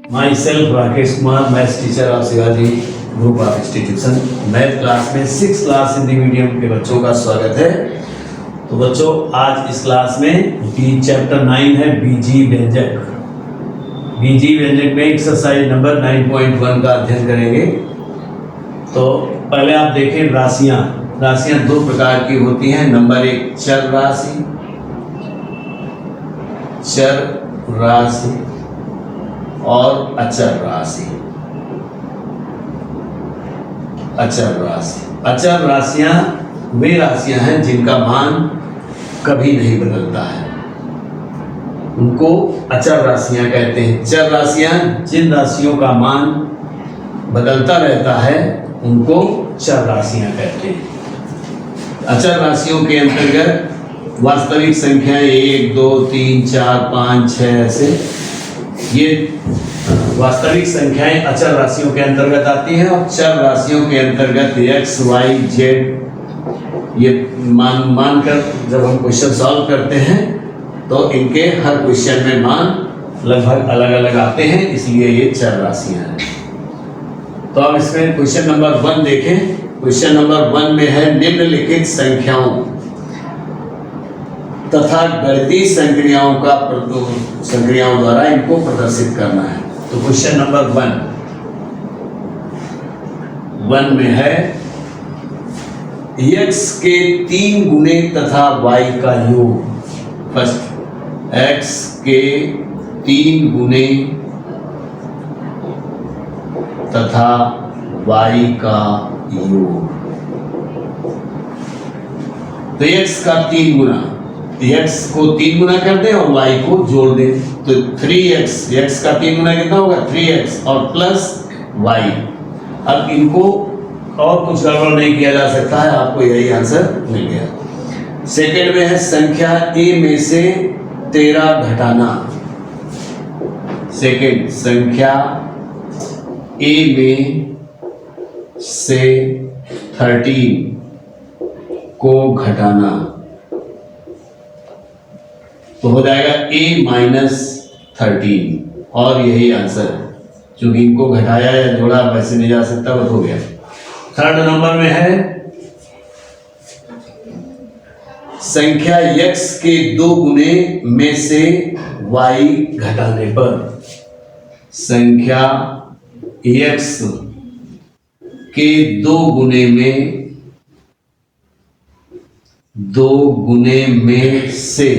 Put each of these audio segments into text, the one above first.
My self Rakesh Kumar, maths teacher of Shivaji group of institution. Math class में 6 class Hindi medium के बच्चों का स्वागत है। तो बच्चों, आज इस क्लास में चैप्टर 9 है बीजी व्यंजक। बीजी व्यंजक में एक्सरसाइज नंबर 9.1 का अध्ययन करेंगे। तो पहले आप देखें राशियां। राशियां दो प्रकार की होती हैं। नंबर 1 चर राशि, चर राशि और अचर राशि। अचर राशि, अचर राशियां वे राशियां हैं जिनका मान कभी नहीं बदलता है, उनको अचर राशियां कहते हैं। चर राशियां जिन राशियों का मान बदलता रहता है उनको चर राशियां कहते हैं। अचर राशियों के अंतर्गत वास्तविक संख्याएं 1, 2, 3, 4, 5, 6 ऐसे ये वास्तविक संख्याएं अचर राशियों के अंतर्गत आती हैं। और चर राशियों के अंतर्गत x, y, z ये मानकर जब हम क्वेश्चन सॉल्व करते हैं तो इनके हर क्वेश्चन में मान लगभग अलग अलग आते हैं, इसलिए ये चर राशियां हैं। तो अब इसमें क्वेश्चन नंबर 1 देखें। क्वेश्चन नंबर 1 में है निम्नलिखित संख्याओं तथा गणितीय संक्रियाओं द्वारा इनको प्रदर्शित करना है। तो क्वेश्चन नंबर 1 में है x के 3 गुने तथा y का योग। फर्स्ट, x के 3 गुने तथा y का योग। तो x का 3 गुना, x को 3 गुना कर दें और y को जोड़ दें तो 3x, x का 3 गुना कितना होगा 3x और प्लस y। अब इनको और कुछ गड़बड़ नहीं किया जा सकता है, आपको यही आंसर मिल गया। सेकंड में है संख्या a में से 13 घटाना। सेकंड, संख्या a में से 13 को घटाना तो हो जाएगा a - 13 और यही आंसर है। चूंकि इनको घटाया या जोड़ा वैसे नहीं जा सकता, बस हो गया। थर्ड नंबर में है संख्या x के 2 गुने में से y घटाने पर। संख्या x के 2 गुने में से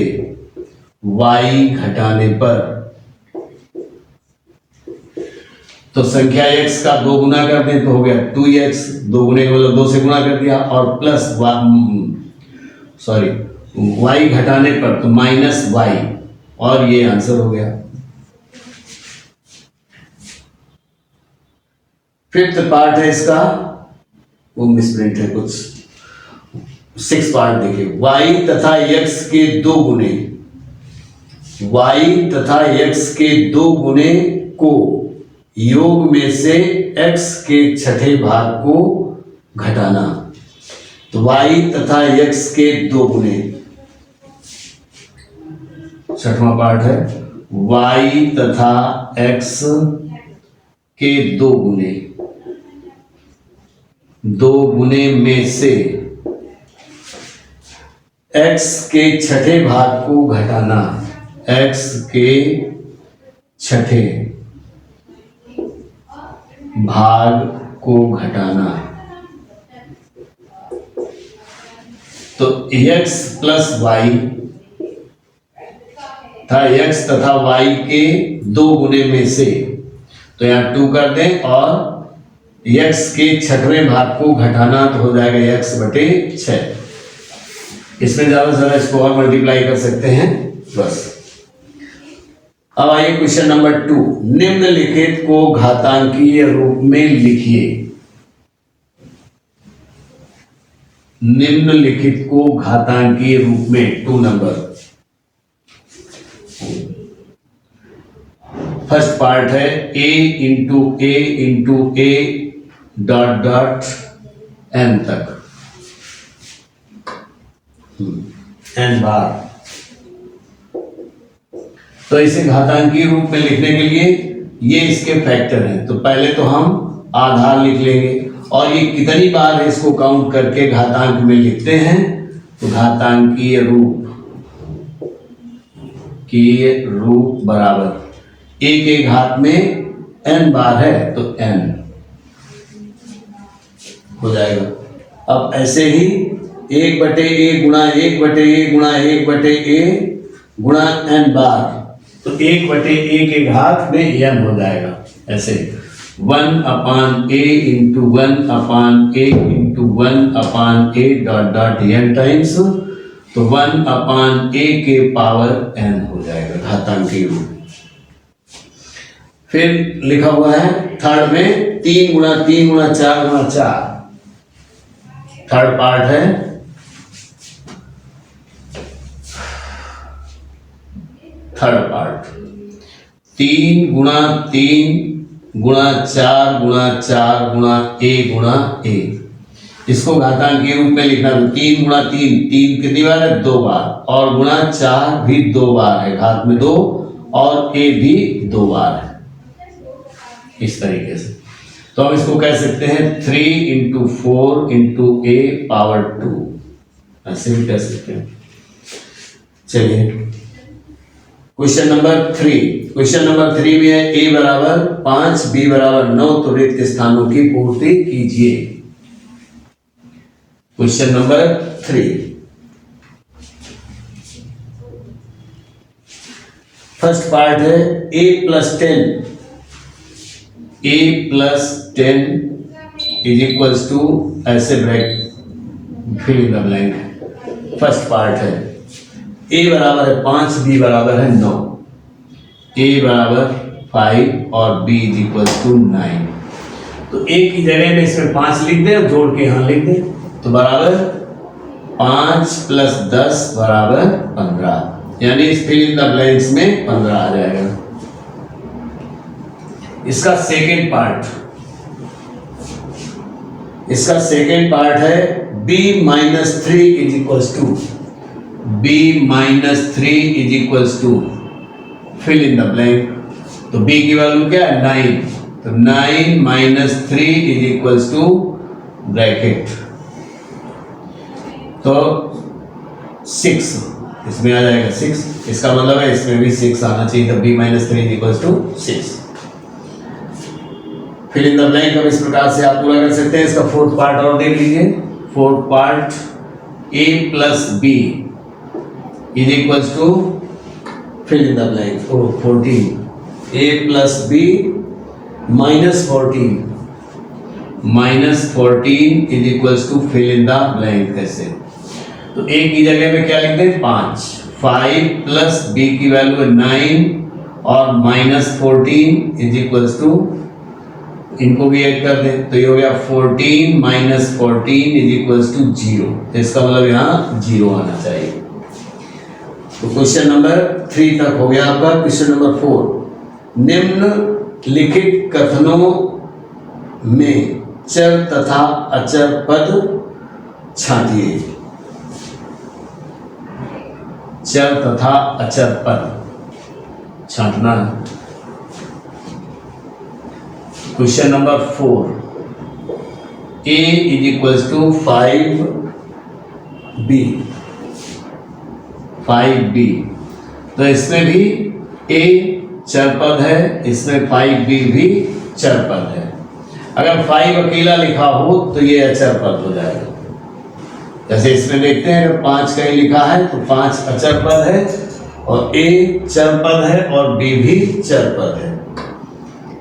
y घटाने पर। तो संख्या x का 2 गुना कर दें तो हो गया 2x, 2 गुने का मतलब 2 से गुना कर दिया और प्लस y घटाने पर तो -y और ये आंसर हो गया। फिफ्थ पार्ट है इसका, वो मिसप्रिंट है कुछ। 6 पार्ट देखिए। y तथा x के 2 गुने, y तथा x के 2 गुने को योग में से x के छठे भाग को घटाना। तो y तथा x के 2 गुने, छठवां पार्ट है y तथा x के 2 गुने, 2 गुने में से x के छठे भाग को घटाना। x के छठे भाग को घटाना तो x प्लस y था x तथा y के 2 गुने में से, तो यहां 2 कर दें और x के छठवें भाग को घटाना तो हो जाएगा x/6। इसमें ज्यादा से ज्यादा इसको और मल्टीप्लाई कर सकते हैं बस। अब आइए क्वेश्चन नंबर 2। निम्नलिखित को घातांकीय रूप में लिखिए। निम्नलिखित को घातांकीय रूप में 2 नंबर। फर्स्ट पार्ट है a into a dot dot n तक, n बार। तो इसे घातांकीय रूप में लिखने के लिए ये इसके फैक्टर हैं। तो पहले तो हम आधार लिख लेंगे और ये कितनी बार है इसको काउंट करके घातांक में लिखते हैं। तो घातांकीय रूप बराबर एक एक घात में n बार है तो n हो जाएगा। अब ऐसे ही 1/a गुणा 1/a गुणा 1/a गुणा n बार, तो 1/a के घात में n हो जाएगा। ऐसे 1/a into 1/a into 1/a dot dot n times, तो 1/a के पावर n हो जाएगा घातांकीय रूप। फिर लिखा हुआ है थर्ड में 3 गुणा 3 गुणा 4 गुणा 4, थर्ड पार्ट है। थर्ड पार्ट 3 गुणा 3 गुणा 4 गुणा 4 गुणा a गुणा a, इसको घातांकीय रूप में लिखना। तो 3 गुणा 3, 3 कितनी बार है? 2 बार, और गुणा 4 भी 2 बार है, घात में 2, और a भी 2 बार है। इस तरीके से तो हम इसको कह सकते हैं 3 इंटू 4 इंटू a पावर 2, ऐसे भी कह सकते हैं। चलिए क्वेश्चन नंबर 3। क्वेश्चन नंबर 3 में है a बराबर 5 b बराबर 9, तो रिक्त स्थानों की पूर्ति कीजिए। क्वेश्चन नंबर 3, फर्स्ट पार्ट है a plus 10 is equals to, ऐसे bracket fill in the blank. First part है a बराबर है 5 b बराबर है 9, a बराबर 5 और b इज इक्वल्स टू 9। तो a की जगह में इसमें 5 लिख दें और जोड़ के यहाँ लिख दें, तो बराबर 5 प्लस 10 बराबर 15, यानी इस फिल इन द ब्लैंक्स में 15 आ जाएगा। इसका सेकेंड पार्ट है b minus 3 is equals to, b minus 3 is equals to fill in the blank. तो b की वैल्यू क्या है? 9, तो 9 minus 3 is equals to bracket, तो 6 इसमें आ जाएगा 6। इसका मतलब है इसमें भी 6 आना चाहिए, तो b minus 3 is equals to 6। Fill in the blank अब इस प्रकार से आप पूरा कर सकते हैं। इसका फोर्थ पार्ट और देख लीजिए। Fourth part a plus b is equals to fill in the blank 14, a plus b minus 14 is equals to fill in the blank. कैसे? तो a की जगह में क्या लिख दें? 5 प्लस b की वैल्यू है 9 और माइनस 14 इज इक्वल्स टू, इनको भी ऐड कर दें तो ये हो गया 14 माइनस 14 इज इक्वल्स टू 0। तो इसका मतलब यहाँ 0 आना चाहिए। तो क्वेश्चन नंबर 3 तक हो गया आपका। क्वेश्चन नंबर 4, निम्नलिखित कथनों में चर तथा अचर पद छांटिए। चर तथा अचर पद छांटना है। Question number 4, a is equals to 5b, तो इसमें भी a चरपद है, इसमें 5b भी चरपद है। अगर 5 अकेला लिखा हो तो ये अचर पद हो जाएगा। जैसे इसमें देखते हैं अगर 5 कहीं लिखा है तो 5 अचर पद है और a चरपद है और b भी चरपद है।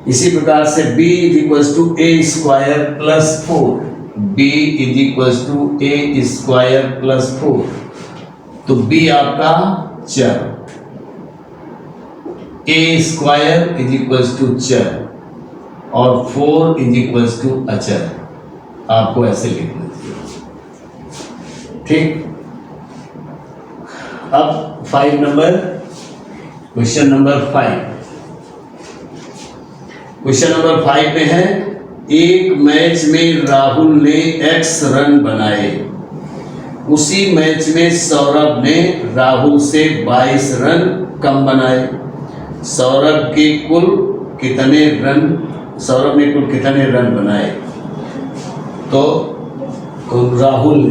इसी प्रकार से b is equals to a square plus 4, b is equals to a square plus 4, तो b आपका चर, a square is equals to चर और 4 इज इक्वल्स टू अचर। आपको ऐसे लिखना चाहिए, ठीक। अब 5 number, question number 5। Question number 5 में है, एक मैच में राहुल ने x रन बनाए, उसी मैच में सौरभ ने राहुल से 22 रन कम बनाए। सौरभ के कुल कितने रन, सौरभ ने कुल कितने रन बनाए? तो राहुल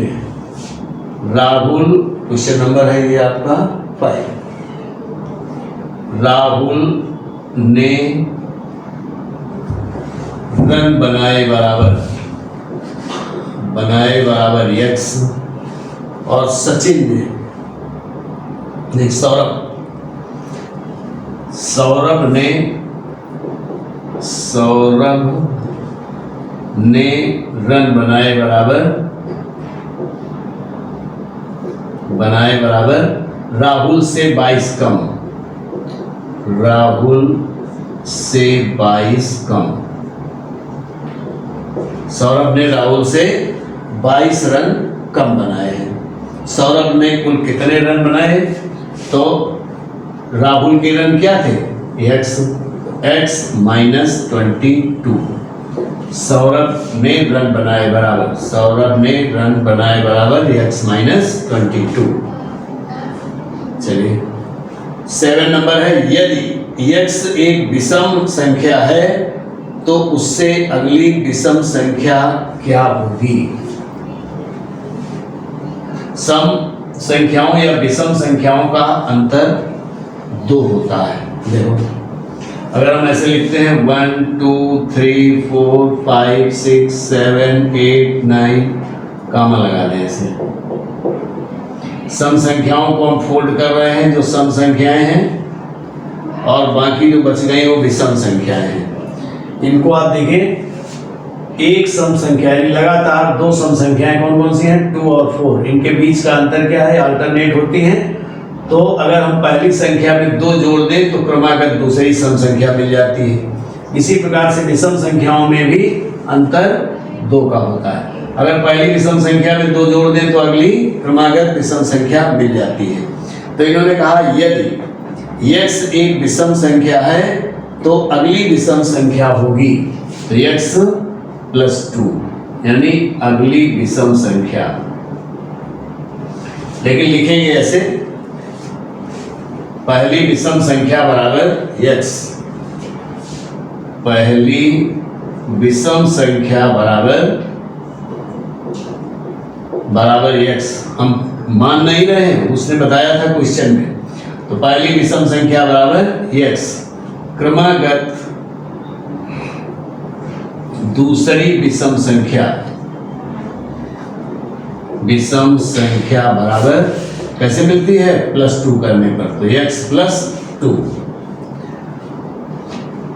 क्वेश्चन नंबर है ये आपका 5। राहुल ने रन बनाए बराबर x, और सचिन ने, नहीं सौरभ ने रन बनाए बराबर राहुल से 22 कम, सौरभ ने राहुल से 22 रन कम बनाए हैं। सौरभ ने कुल कितने रन बनाए? तो राहुल के रन क्या थे? x -22। सौरभ ने रन बनाए बराबर x -22। चलिए 7 नंबर है, यदि x एक विषम संख्या है तो उससे अगली विषम संख्या क्या होगी? सम संख्याओं या विषम संख्याओं का अंतर 2 होता है। देखो अगर हम ऐसे लिखते हैं 1 2 3 4 5 6 7 8 9, कामा लगा दें ऐसे। सम संख्याओं को हम फोल्ड कर रहे हैं जो सम संख्याएं हैं, और बाकी जो बच गई वो विषम संख्याएं हैं। इनको आप देखें, एक सम संख्या लगातार 2 सम संख्याएं कौन कौन सी हैं? 2 और 4। इनके बीच का अंतर क्या है? अल्टरनेट होती हैं। तो अगर हम पहली संख्या में 2 जोड़ दें तो क्रमागत दूसरी सम संख्या मिल जाती है। इसी प्रकार से विषम संख्याओं में भी अंतर 2 का होता है। अगर पहली विषम संख्या में 2 जोड़ दें तो अगली क्रमागत विषम संख्या मिल जाती है। तो इन्होंने कहा यदि x एक विषम संख्या है तो अगली विषम संख्या होगी तो x +2, यानी अगली विषम संख्या। लेकिन लिखेंगे ऐसे, पहली विषम संख्या बराबर x, पहली विषम संख्या बराबर x। हम मान नहीं रहे हैं, उसने बताया था क्वेश्चन में। तो पहली विषम संख्या बराबर x, क्रमागत दूसरी विषम संख्या बराबर कैसे मिलती है? +2 करने पर, तो x +2।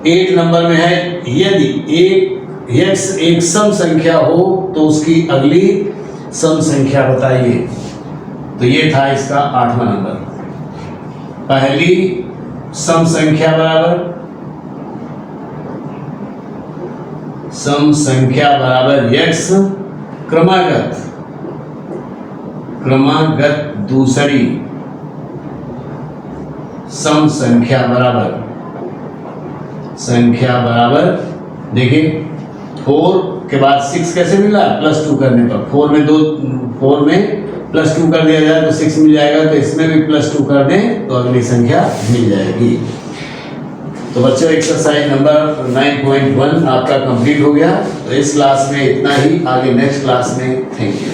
8 नंबर में है, यदि x एक सम संख्या हो तो उसकी अगली सम संख्या बताइए। तो ये था इसका 8वां नंबर। पहली सम संख्या बराबर x, क्रमागत दूसरी सम संख्या बराबर देखिए 4 के बाद 6 कैसे मिला? +2 करने पर। 4 में +2 कर दिया जाए तो 6 मिल जाएगा, तो इसमें भी +2 कर दें तो अगली संख्या मिल जाएगी। तो बच्चों एक्सरसाइज नंबर 9.1 आपका कंप्लीट हो गया। तो इस क्लास में इतना ही, आगे नेक्स्ट क्लास में। Thank you.